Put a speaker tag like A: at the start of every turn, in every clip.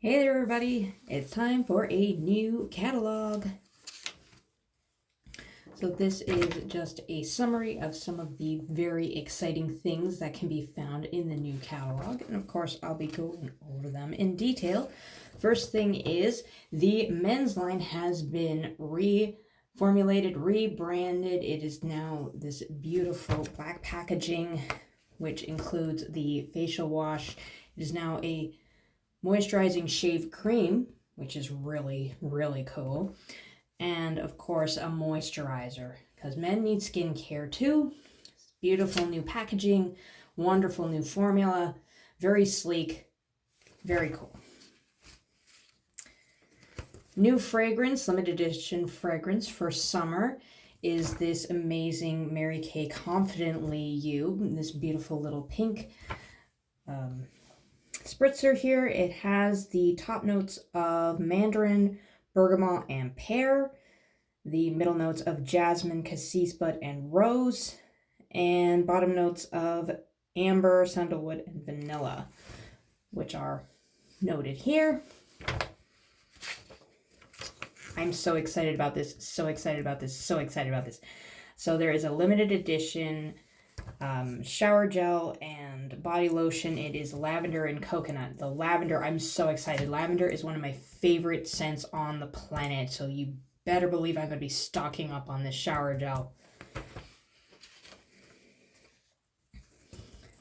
A: Hey there everybody, it's time for a new catalog. So this is just a summary of some of the very exciting things that can be found in the new catalog. And of course, I'll be going over them in detail. First thing is the men's line has been reformulated, rebranded. It is now this beautiful black packaging, which includes the facial wash. It is now a moisturizing shave cream, which is really, really cool. And of course, a moisturizer, because men need skincare too. Beautiful new packaging, wonderful new formula, very sleek, very cool. New fragrance, limited edition fragrance for summer is this amazing Mary Kay Confidently You, this beautiful little pink spritzer here. It has the top notes of mandarin, bergamot, and pear, the middle notes of jasmine, cassis bud, and rose, and bottom notes of amber, sandalwood, and vanilla, which are noted here. I'm so excited about this, so excited about this, so excited about this. So there is a limited edition shower gel and body lotion. It is lavender and coconut. The lavender, I'm so excited. Lavender is one of my favorite scents on the planet, so you better believe I'm going to be stocking up on this shower gel.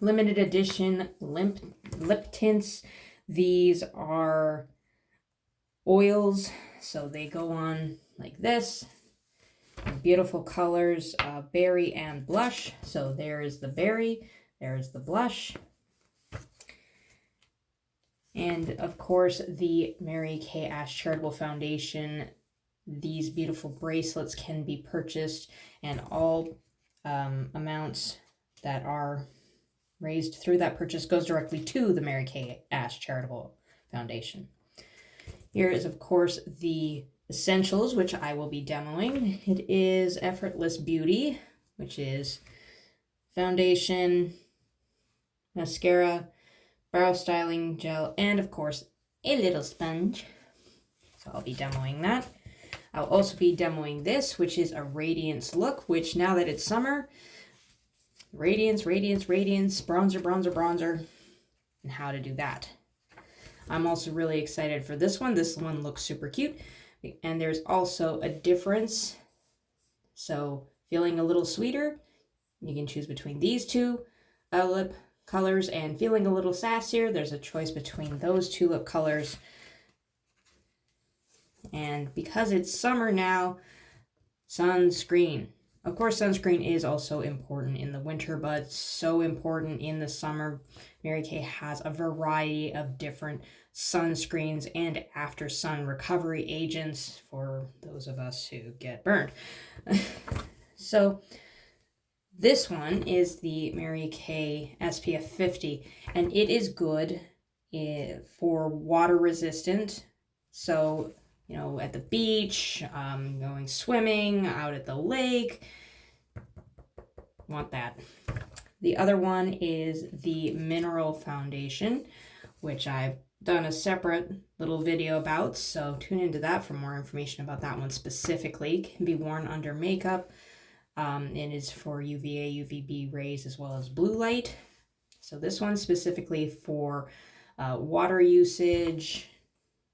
A: Limited edition lip tints. These are oils, so they go on like this. Beautiful colors, berry and blush. So there's the berry, there's the blush. And of course, the Mary Kay Ash Charitable Foundation. These beautiful bracelets can be purchased, and all amounts that are raised through that purchase goes directly to the Mary Kay Ash Charitable Foundation. Here is, of course, the essentials, which I will be demoing. It is Effortless Beauty, which is foundation, mascara, brow styling gel, and of course, a little sponge. So I'll be demoing that. I'll also be demoing this, which is a Radiance look, which now that it's summer, Radiance, Radiance, Radiance, bronzer, bronzer, bronzer, and how to do that. I'm also really excited for this one. This one looks super cute. And there's also a difference. So feeling a little sweeter, you can choose between these two lip colors, and feeling a little sassier, there's a choice between those two lip colors. And because it's summer now, sunscreen. Of course, sunscreen is also important in the winter, but so important in the summer. Mary Kay has a variety of different sunscreens and after sun recovery agents for those of us who get burned. So this one is the Mary Kay SPF 50, and it is good for water resistant. So, you know, at the beach, going swimming, out at the lake, want that. The other one is the Mineral Foundation, which I've done a separate little video about, so tune into that for more information about that one specifically. It can be worn under makeup. It is for UVA, UVB rays, as well as blue light. So this one's specifically for water usage,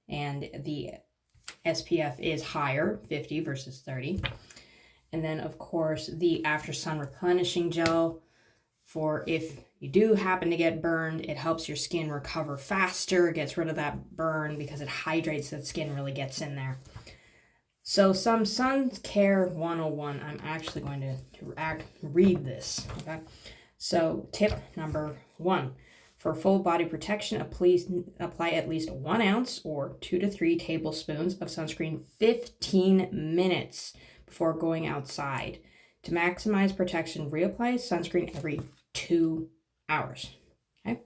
A: and the SPF is higher, 50 versus 30. And then, of course, the After Sun Replenishing Gel, for if you do happen to get burned, it helps your skin recover faster, gets rid of that burn because it hydrates the skin, really gets in there. So some sun care 101. I'm actually going to read this. Okay. So tip number 1. For full body protection, apply at least 1 ounce or 2 to 3 tablespoons of sunscreen 15 minutes before going outside. To maximize protection, reapply sunscreen every 2 hours. Okay.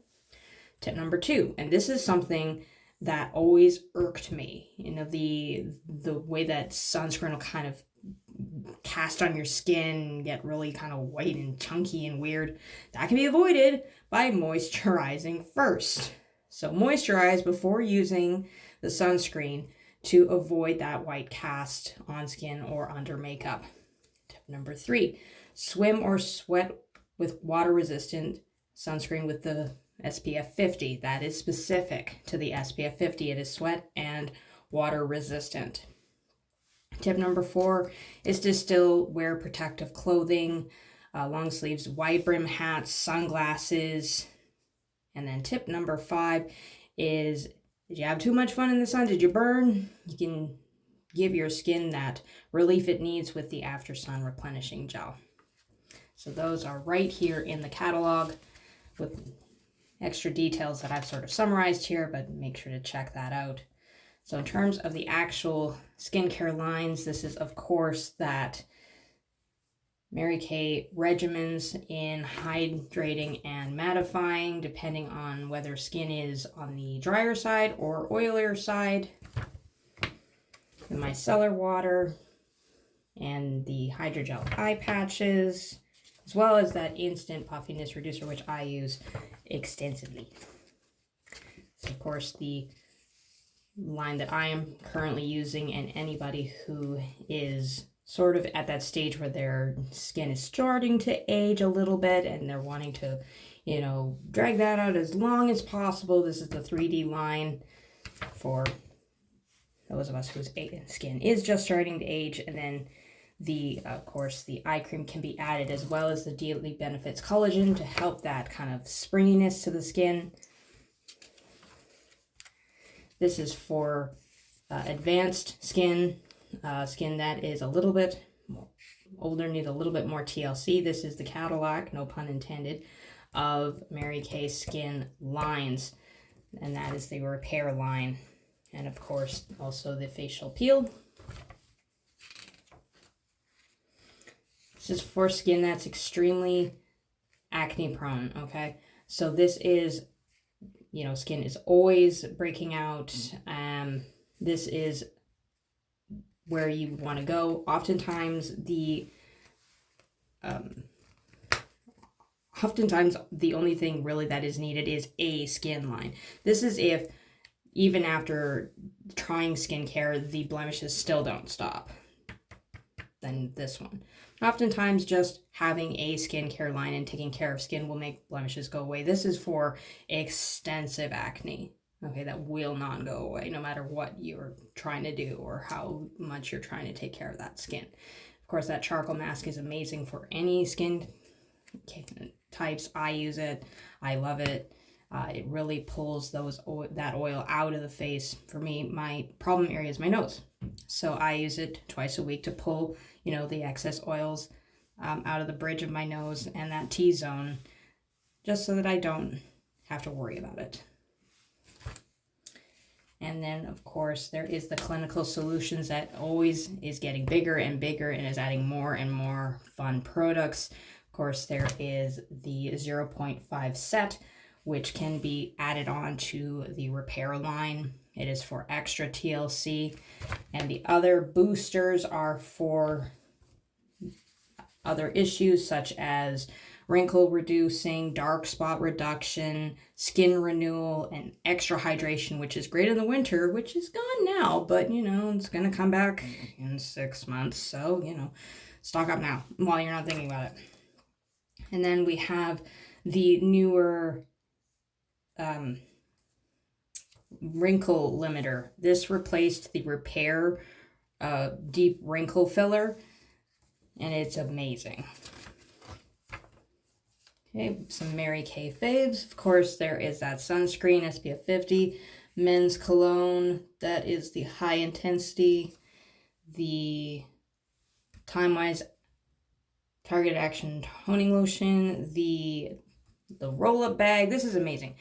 A: Tip number 2, and this is something that always irked me. You know, the way that sunscreen will kind of cast on your skin, get really kind of white and chunky and weird. That can be avoided by moisturizing first. So moisturize before using the sunscreen to avoid that white cast on skin or under makeup. Tip number 3, swim or sweat with water-resistant sunscreen with the SPF 50. That is specific to the SPF 50. It is sweat and water resistant. Tip number 4 is to still wear protective clothing, long sleeves, wide brim hats, sunglasses. And then tip number 5 is, did you have too much fun in the sun? Did you burn? You can give your skin that relief it needs with the After Sun Replenishing Gel. So those are right here in the catalog with extra details that I've sort of summarized here, but make sure to check that out. So in terms of the actual skincare lines, this is of course that Mary Kay regimens in hydrating and mattifying, depending on whether skin is on the drier side or oilier side. The micellar water and the hydrogel eye patches, as well as that instant puffiness reducer, which I use extensively. So of course the line that I am currently using, and anybody who is sort of at that stage where their skin is starting to age a little bit and they're wanting to, drag that out as long as possible. This is the 3D line for those of us whose skin is just starting to age. And then of course, the eye cream can be added, as well as the Daily Benefits Collagen to help that kind of springiness to the skin. This is for advanced skin, skin that is a little bit older, needs a little bit more TLC. This is the Catalogue, no pun intended, of Mary Kay skin lines, and that is the repair line. And of course, also the facial peel. This is for skin that's extremely acne prone, okay? So this is, skin is always breaking out. This is where you want to go. Oftentimes the only thing really that is needed is a skin line. This is if even after trying skincare, the blemishes still don't stop. Then this one. Oftentimes just having a skincare line and taking care of skin will make blemishes go away. This is for extensive acne, okay, that will not go away no matter what you're trying to do or how much you're trying to take care of that skin. Of course, that charcoal mask is amazing for any skin types. I use it. I love it. It really pulls that oil out of the face. For me, my problem area is my nose. So I use it twice a week to pull, the excess oils out of the bridge of my nose and that T-zone, just so that I don't have to worry about it. And then, of course, there is the Clinical Solutions that always is getting bigger and bigger and is adding more and more fun products. Of course, there is the 0.5 set, which can be added on to the repair line. It is for extra TLC. And the other boosters are for other issues such as wrinkle reducing, dark spot reduction, skin renewal, and extra hydration, which is great in the winter, which is gone now, but it's going to come back in 6 months. So, stock up now while you're not thinking about it. And then we have the newer wrinkle limiter. This replaced the Repair deep wrinkle filler, and it's amazing. Okay, some Mary Kay faves. Of course, there is that sunscreen, SPF 50, men's cologne, that is the high intensity, the Time-Wise Targeted Action Toning Lotion, the roll-up bag. This is amazing.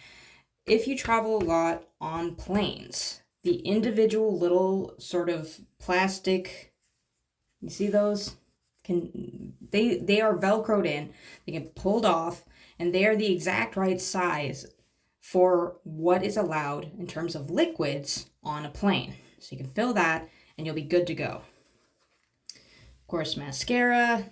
A: If you travel a lot on planes, the individual little sort of plastic, you see those? They are Velcroed in, they get pulled off, and they are the exact right size for what is allowed in terms of liquids on a plane. So you can fill that and you'll be good to go. Of course, mascara,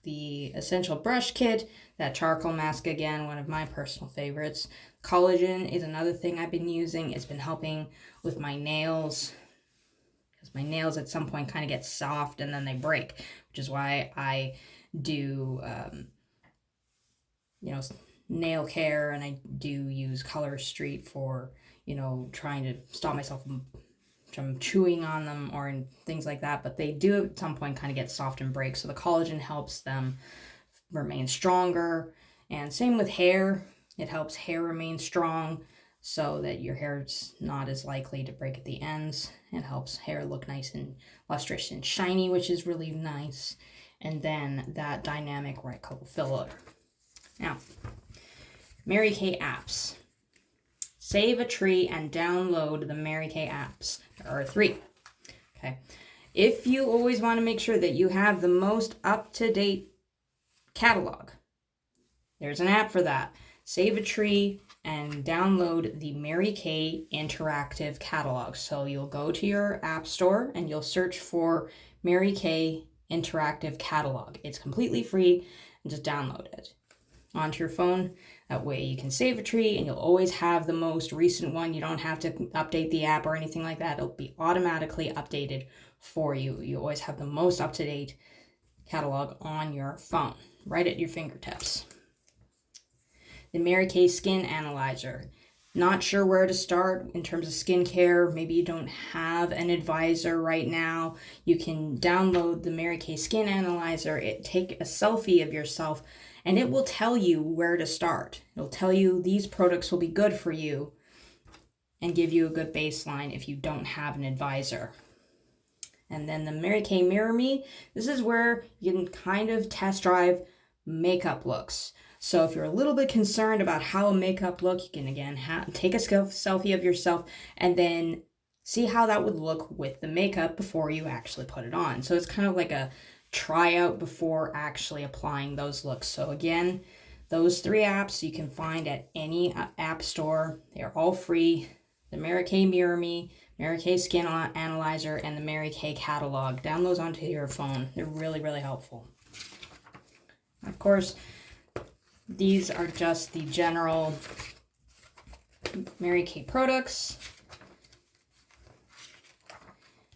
A: the Essential Brush Kit, that charcoal mask again, one of my personal favorites. Collagen is another thing I've been using. It's been helping with my nails, because my nails at some point kind of get soft and then they break, which is why I do, nail care, and I do use Color Street for, trying to stop myself from chewing on them or in things like that, but they do at some point kind of get soft and break, so the collagen helps them remain stronger. And same with hair, it helps hair remain strong so that your hair's not as likely to break at the ends. It helps hair look nice and lustrous and shiny, which is really nice. And then that dynamic right coat filler. Now, Mary Kay apps. Save a tree and download the Mary Kay apps. There are 3. Okay. If you always want to make sure that you have the most up-to-date catalog, there's an app for that. Save a tree and download the Mary Kay interactive catalog. So you'll go to your app store and you'll search for Mary Kay interactive catalog. It's completely free, and just download it onto your phone. That way you can save a tree and you'll always have the most recent one. You don't have to update the app or anything like that. It'll be automatically updated for you. You always have the most up-to-date catalog on your phone, right at your fingertips. The Mary Kay Skin Analyzer. Not sure where to start in terms of skincare. Maybe you don't have an advisor right now. You can download the Mary Kay Skin Analyzer. Take a selfie of yourself and it will tell you where to start. It'll tell you these products will be good for you and give you a good baseline if you don't have an advisor. And then the Mary Kay Mirror Me. This is where you can kind of test drive makeup looks. So if you're a little bit concerned about how a makeup look, you can again take a selfie of yourself and then see how that would look with the makeup before you actually put it on. So it's kind of like a try out before actually applying those looks. So again, those 3 apps you can find at any app store. They're all free. The Mary Kay Mirror Me, Mary Kay Skin Analyzer, and the Mary Kay Catalog. Download those onto your phone. They're really, really helpful. Of course, these are just the general Mary Kay products.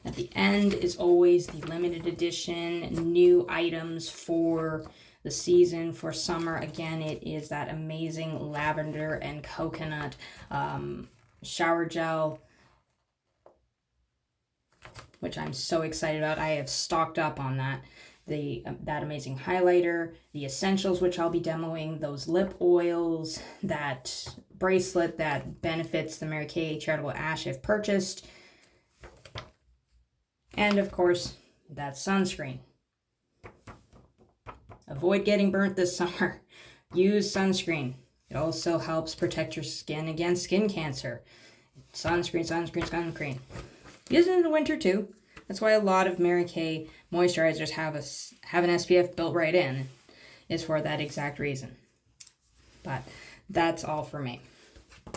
A: At the end is always the limited edition, new items for the season, for summer. Again, it is that amazing lavender and coconut shower gel, which I'm so excited about. I have stocked up on that. That amazing highlighter, the essentials, which I'll be demoing, those lip oils, that bracelet that benefits the Mary Kay Charitable Ash if purchased, and of course, that sunscreen. Avoid getting burnt this summer. Use sunscreen. It also helps protect your skin against skin cancer. Sunscreen, sunscreen, sunscreen. Use it in the winter too. That's why a lot of Mary Kay moisturizers have an SPF built right in, is for that exact reason. But that's all for me.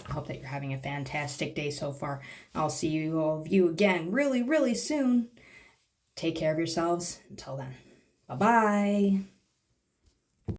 A: I hope that you're having a fantastic day so far. I'll see all of you again really, really soon. Take care of yourselves. Until then, bye-bye.